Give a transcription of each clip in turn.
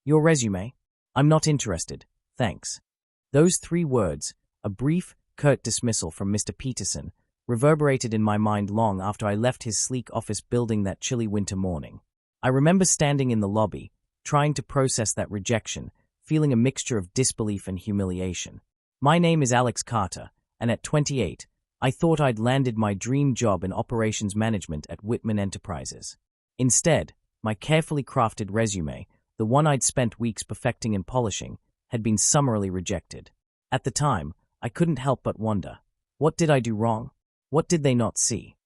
Your resume? I'm not interested, thanks. Those 3 words, a brief, curt dismissal from Mr. Peterson, reverberated in my mind long after I left his sleek office building that chilly winter morning. I remember standing in the lobby, trying to process that rejection, feeling a mixture of disbelief and humiliation. My name is Alex Carter, and at 28, I thought I'd landed my dream job in operations management at Whitman Enterprises. Instead, my carefully crafted resume, the one I'd spent weeks perfecting and polishing, had been summarily rejected. At the time, I couldn't help but wonder, what did I do wrong? What did they not see?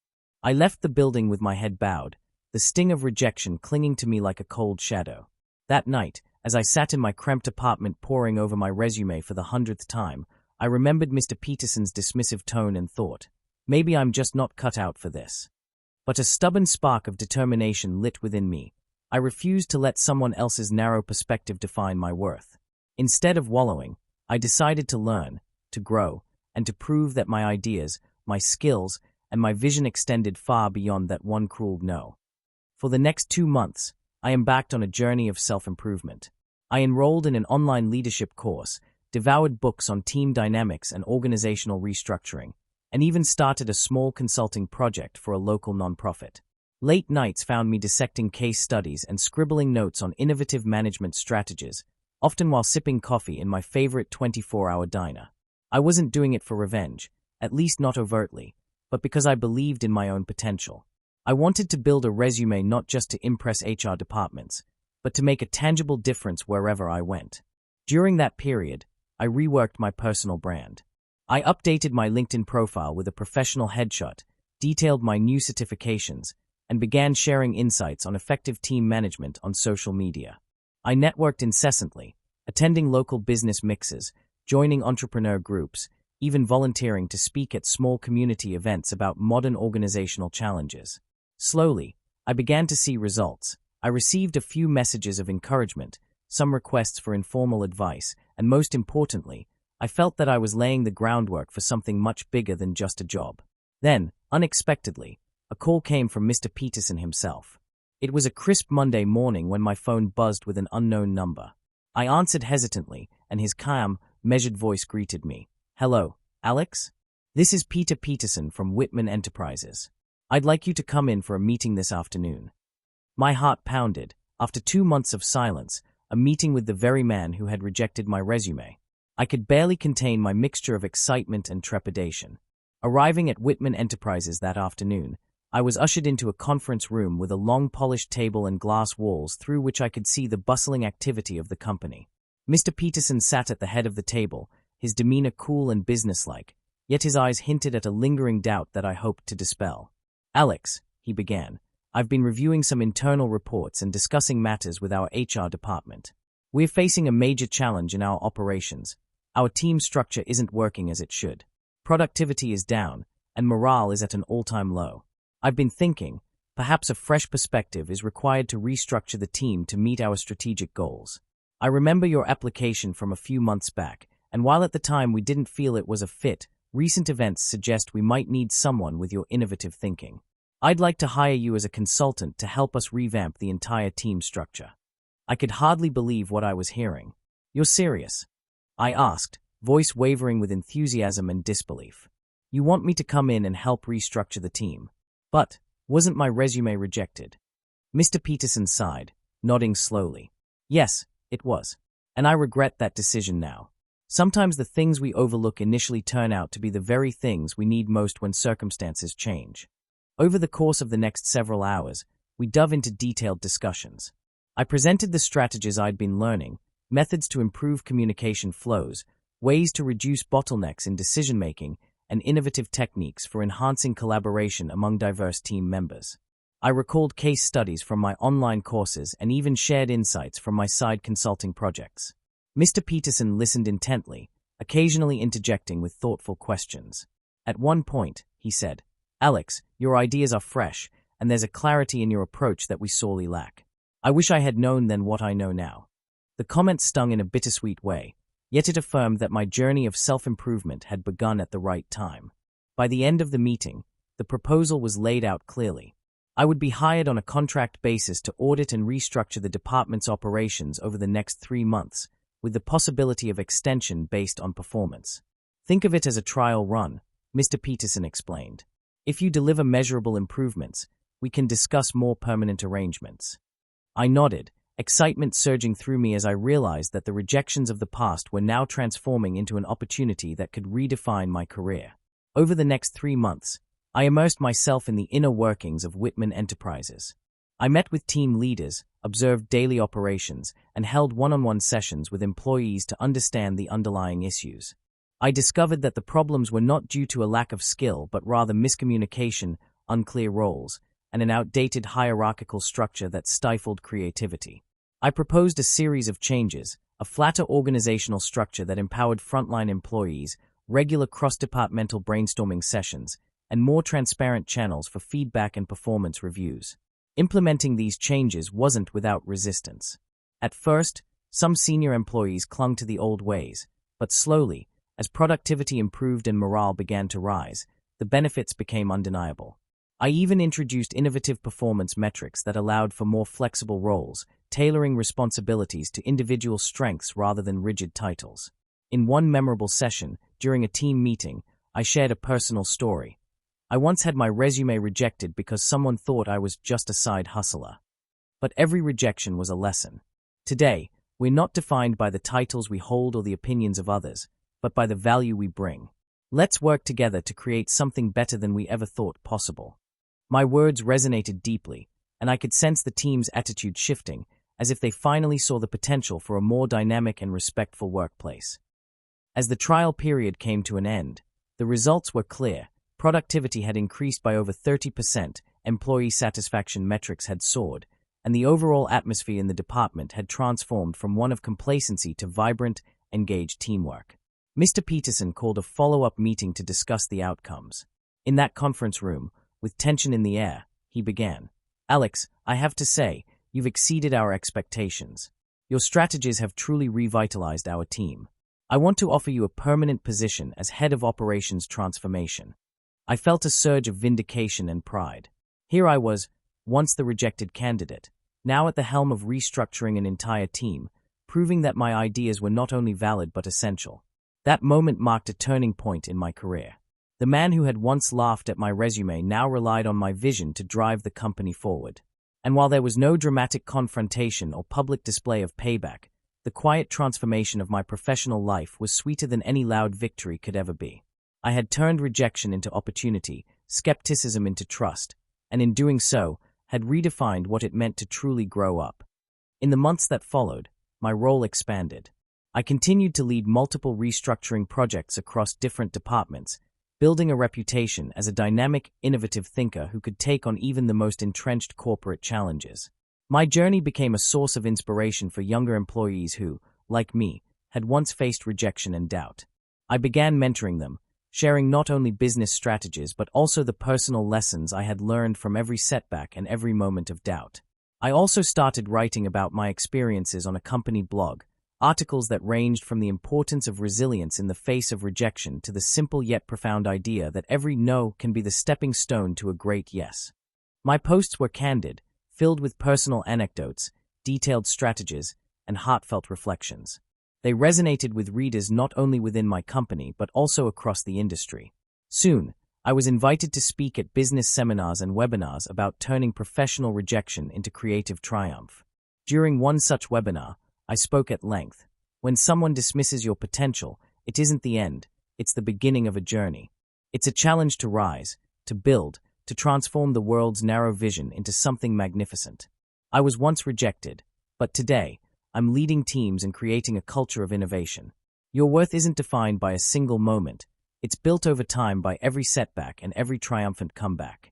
I left the building with my head bowed, the sting of rejection clinging to me like a cold shadow. That night, as I sat in my cramped apartment poring over my resume for the 100th time, I remembered Mr. Peterson's dismissive tone and thought, maybe I'm just not cut out for this. But a stubborn spark of determination lit within me. I refused to let someone else's narrow perspective define my worth. Instead of wallowing, I decided to learn, to grow, and to prove that my ideas, my skills, and my vision extended far beyond that one cruel no. For the next 2 months, I embarked on a journey of self-improvement. I enrolled in an online leadership course, devoured books on team dynamics and organizational restructuring, and even started a small consulting project for a local nonprofit. Late nights found me dissecting case studies and scribbling notes on innovative management strategies, often while sipping coffee in my favorite 24-hour diner. I wasn't doing it for revenge, at least not overtly, but because I believed in my own potential. I wanted to build a resume not just to impress HR departments, but to make a tangible difference wherever I went. During that period, I reworked my personal brand. I updated my LinkedIn profile with a professional headshot, detailed my new certifications, and began sharing insights on effective team management on social media. I networked incessantly, attending local business mixes, joining entrepreneur groups, even volunteering to speak at small community events about modern organizational challenges. Slowly, I began to see results. I received a few messages of encouragement, some requests for informal advice, and most importantly, I felt that I was laying the groundwork for something much bigger than just a job. Then, unexpectedly, a call came from Mr. Peterson himself. It was a crisp Monday morning when my phone buzzed with an unknown number. I answered hesitantly, and his calm, measured voice greeted me. "Hello, Alex? This is Peter Peterson from Whitman Enterprises. I'd like you to come in for a meeting this afternoon." My heart pounded. After 2 months of silence, a meeting with the very man who had rejected my resume. I could barely contain my mixture of excitement and trepidation. Arriving at Whitman Enterprises that afternoon, I was ushered into a conference room with a long polished table and glass walls through which I could see the bustling activity of the company. Mr. Peterson sat at the head of the table, his demeanor cool and businesslike, yet his eyes hinted at a lingering doubt that I hoped to dispel. "Alex," he began, "I've been reviewing some internal reports and discussing matters with our HR department. We're facing a major challenge in our operations. Our team structure isn't working as it should. Productivity is down, and morale is at an all-time low. I've been thinking, perhaps a fresh perspective is required to restructure the team to meet our strategic goals. I remember your application from a few months back, and while at the time we didn't feel it was a fit, recent events suggest we might need someone with your innovative thinking. I'd like to hire you as a consultant to help us revamp the entire team structure." I could hardly believe what I was hearing. "You're serious?" I asked, voice wavering with enthusiasm and disbelief. "You want me to come in and help restructure the team? But, wasn't my resume rejected?" Mr. Peterson sighed, nodding slowly. "Yes, it was. And I regret that decision now. Sometimes the things we overlook initially turn out to be the very things we need most when circumstances change." Over the course of the next several hours, we dove into detailed discussions. I presented the strategies I'd been learning, methods to improve communication flows, ways to reduce bottlenecks in decision-making, and innovative techniques for enhancing collaboration among diverse team members. I recalled case studies from my online courses and even shared insights from my side consulting projects. Mr. Peterson listened intently, occasionally interjecting with thoughtful questions. At one point, he said, "Alex, your ideas are fresh, and there's a clarity in your approach that we sorely lack. I wish I had known then what I know now." The comment stung in a bittersweet way, yet it affirmed that my journey of self-improvement had begun at the right time. By the end of the meeting, the proposal was laid out clearly. I would be hired on a contract basis to audit and restructure the department's operations over the next 3 months, with the possibility of extension based on performance. Think of it as a trial run, Mr. Peterson explained. If you deliver measurable improvements, we can discuss more permanent arrangements. I nodded, excitement surging through me as I realized that the rejections of the past were now transforming into an opportunity that could redefine my career. Over the next 3 months, I immersed myself in the inner workings of Whitman Enterprises. I met with team leaders, observed daily operations, and held one-on-one sessions with employees to understand the underlying issues. I discovered that the problems were not due to a lack of skill but rather miscommunication, unclear roles, and an outdated hierarchical structure that stifled creativity. I proposed a series of changes, a flatter organizational structure that empowered frontline employees, regular cross-departmental brainstorming sessions, and more transparent channels for feedback and performance reviews. Implementing these changes wasn't without resistance. At first, some senior employees clung to the old ways, but slowly, as productivity improved and morale began to rise, the benefits became undeniable. I even introduced innovative performance metrics that allowed for more flexible roles, tailoring responsibilities to individual strengths rather than rigid titles. In one memorable session, during a team meeting, I shared a personal story. I once had my resume rejected because someone thought I was just a side hustler. But every rejection was a lesson. Today, we're not defined by the titles we hold or the opinions of others, but by the value we bring. Let's work together to create something better than we ever thought possible. My words resonated deeply, and I could sense the team's attitude shifting, as if they finally saw the potential for a more dynamic and respectful workplace. As the trial period came to an end, the results were clear. Productivity had increased by over 30%, employee satisfaction metrics had soared, and the overall atmosphere in the department had transformed from one of complacency to vibrant, engaged teamwork. Mr. Peterson called a follow-up meeting to discuss the outcomes. In that conference room, with tension in the air, he began. "Alex, I have to say, you've exceeded our expectations. Your strategies have truly revitalized our team. I want to offer you a permanent position as head of operations transformation." I felt a surge of vindication and pride. Here I was, once the rejected candidate, now at the helm of restructuring an entire team, proving that my ideas were not only valid but essential. That moment marked a turning point in my career. The man who had once laughed at my resume now relied on my vision to drive the company forward. And while there was no dramatic confrontation or public display of payback, the quiet transformation of my professional life was sweeter than any loud victory could ever be. I had turned rejection into opportunity, skepticism into trust, and in doing so, had redefined what it meant to truly grow up. In the months that followed, my role expanded. I continued to lead multiple restructuring projects across different departments, building a reputation as a dynamic, innovative thinker who could take on even the most entrenched corporate challenges. My journey became a source of inspiration for younger employees who, like me, had once faced rejection and doubt. I began mentoring them, sharing not only business strategies but also the personal lessons I had learned from every setback and every moment of doubt. I also started writing about my experiences on a company blog, articles that ranged from the importance of resilience in the face of rejection to the simple yet profound idea that every no can be the stepping stone to a great yes. My posts were candid, filled with personal anecdotes, detailed strategies, and heartfelt reflections. They resonated with readers not only within my company but also across the industry. Soon, I was invited to speak at business seminars and webinars about turning professional rejection into creative triumph. During one such webinar, I spoke at length. When someone dismisses your potential, it isn't the end, it's the beginning of a journey. It's a challenge to rise, to build, to transform the world's narrow vision into something magnificent. I was once rejected, but today, I'm leading teams and creating a culture of innovation. Your worth isn't defined by a single moment. It's built over time by every setback and every triumphant comeback.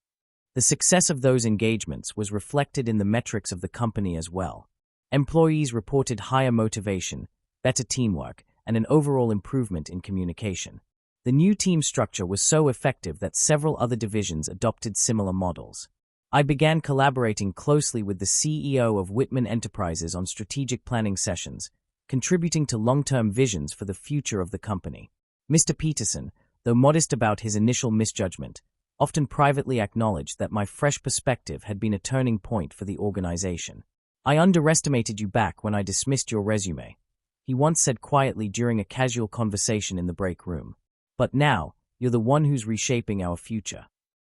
The success of those engagements was reflected in the metrics of the company as well. Employees reported higher motivation, better teamwork, and an overall improvement in communication. The new team structure was so effective that several other divisions adopted similar models. I began collaborating closely with the CEO of Whitman Enterprises on strategic planning sessions, contributing to long-term visions for the future of the company. Mr. Peterson, though modest about his initial misjudgment, often privately acknowledged that my fresh perspective had been a turning point for the organization. "I underestimated you back when I dismissed your resume," he once said quietly during a casual conversation in the break room. "But now, you're the one who's reshaping our future."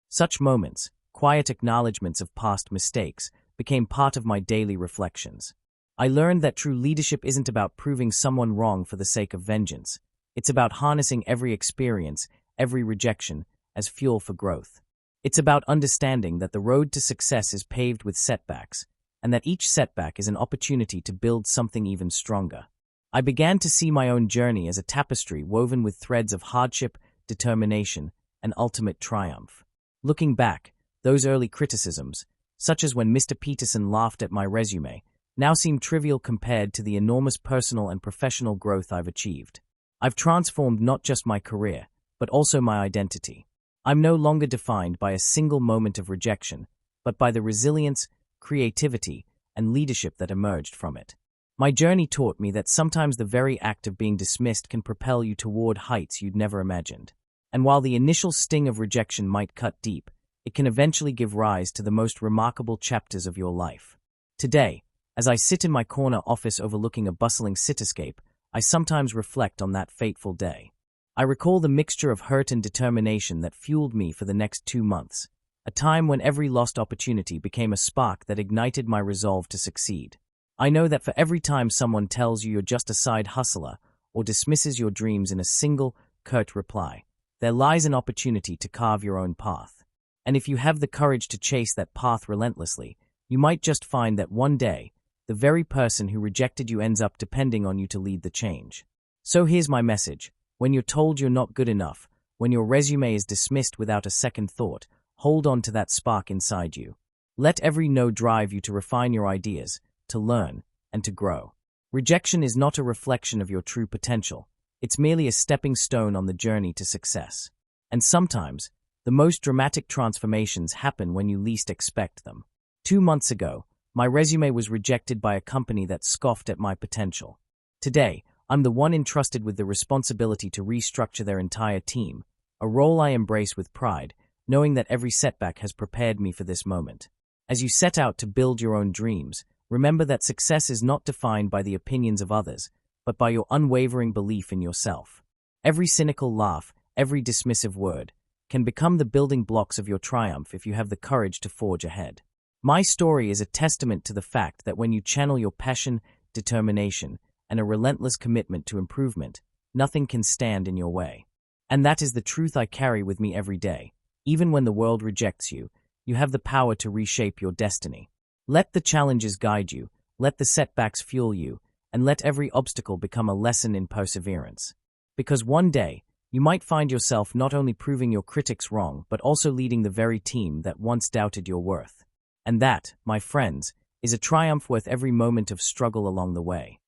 Such moments, quiet acknowledgments of past mistakes, became part of my daily reflections. I learned that true leadership isn't about proving someone wrong for the sake of vengeance. It's about harnessing every experience, every rejection, as fuel for growth. It's about understanding that the road to success is paved with setbacks, and that each setback is an opportunity to build something even stronger. I began to see my own journey as a tapestry woven with threads of hardship, determination, and ultimate triumph. Looking back, those early criticisms, such as when Mr. Peterson laughed at my resume, now seem trivial compared to the enormous personal and professional growth I've achieved. I've transformed not just my career, but also my identity. I'm no longer defined by a single moment of rejection, but by the resilience, creativity, and leadership that emerged from it. My journey taught me that sometimes the very act of being dismissed can propel you toward heights you'd never imagined. And while the initial sting of rejection might cut deep, it can eventually give rise to the most remarkable chapters of your life. Today, as I sit in my corner office overlooking a bustling cityscape, I sometimes reflect on that fateful day. I recall the mixture of hurt and determination that fueled me for the next 2 months, a time when every lost opportunity became a spark that ignited my resolve to succeed. I know that for every time someone tells you you're just a side hustler or dismisses your dreams in a single, curt reply, there lies an opportunity to carve your own path. And if you have the courage to chase that path relentlessly, you might just find that one day, the very person who rejected you ends up depending on you to lead the change. So here's my message. When you're told you're not good enough, when your resume is dismissed without a second thought, hold on to that spark inside you. Let every no drive you to refine your ideas, to learn, and to grow. Rejection is not a reflection of your true potential. It's merely a stepping stone on the journey to success. And sometimes, the most dramatic transformations happen when you least expect them. 2 months ago, my resume was rejected by a company that scoffed at my potential. Today, I'm the one entrusted with the responsibility to restructure their entire team, a role I embrace with pride, knowing that every setback has prepared me for this moment. As you set out to build your own dreams, remember that success is not defined by the opinions of others, but by your unwavering belief in yourself. Every cynical laugh, every dismissive word, can become the building blocks of your triumph if you have the courage to forge ahead. My story is a testament to the fact that when you channel your passion, determination, and a relentless commitment to improvement, nothing can stand in your way. And that is the truth I carry with me every day. Even when the world rejects you, you have the power to reshape your destiny. Let the challenges guide you, let the setbacks fuel you, and let every obstacle become a lesson in perseverance. Because one day, you might find yourself not only proving your critics wrong, but also leading the very team that once doubted your worth. And that, my friends, is a triumph worth every moment of struggle along the way.